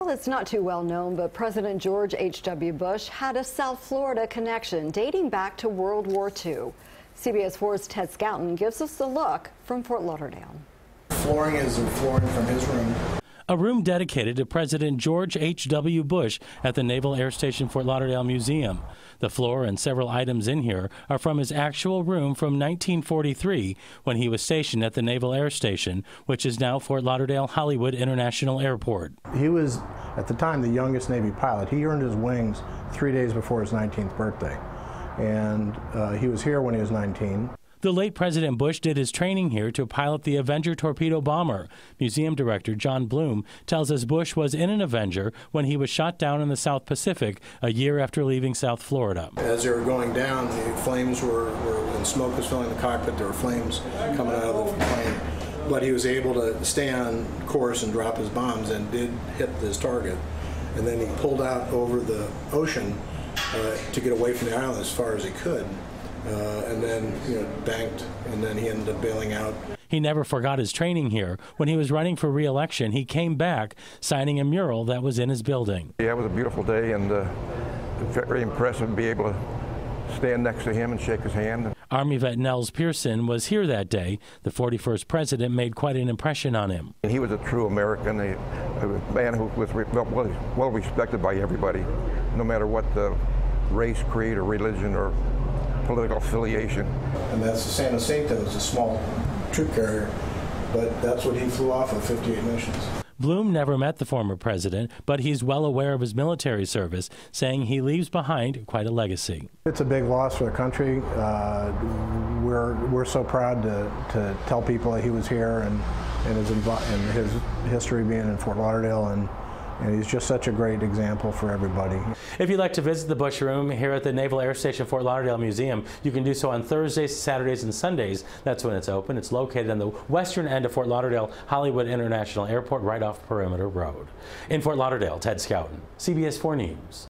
Well, it's not too well known, but President George H.W. Bush had a South Florida connection dating back to World War II. CBS 4's Ted Scouten gives us the look from Fort Lauderdale. Flooring is the flooring from his room. A room dedicated to President George H.W. Bush at the Naval Air Station Fort Lauderdale Museum. The floor and several items in here are from his actual room from 1943 when he was stationed at the Naval Air Station, which is now Fort Lauderdale Hollywood International Airport. He was, at the time, the youngest Navy pilot. He earned his wings 3 days before his 19th birthday. And he was here when he was 19. The late President Bush did his training here to pilot the Avenger torpedo bomber. Museum director John Bloom tells us Bush was in an Avenger when he was shot down in the South Pacific a year after leaving South Florida. As they were going down, the flames when smoke was filling the cockpit, there were flames coming out of the plane. But he was able to stay on course and drop his bombs and did hit his target. And then he pulled out over the ocean to get away from the island as far as he could. And then, banked, and then he ended up bailing out. He never forgot his training here. When he was running for re-election, he came back, signing a mural that was in his building. Yeah, it was a beautiful day, and very impressive to be able to stand next to him and shake his hand. Army vet Nels Pearson was here that day. The 41st president made quite an impression on him. He was a true American, a man who was well respected by everybody, no matter what the race, creed, or religion, or political affiliation. And that's the San Jacinto, it's a small troop carrier, but that's what he flew off of, 58 missions. Bloom never met the former president, but he's well aware of his military service, saying he leaves behind quite a legacy. It's a big loss for the country. We're so proud to tell people that he was here and his history being in Fort Lauderdale, and he's just such a great example for everybody. If you'd like to visit the Bush Room here at the Naval Air Station Fort Lauderdale Museum, you can do so on Thursdays, Saturdays, and Sundays. That's when it's open. It's located on the western end of Fort Lauderdale Hollywood International Airport, right off Perimeter Road. In Fort Lauderdale, Ted Scouten, CBS 4 News.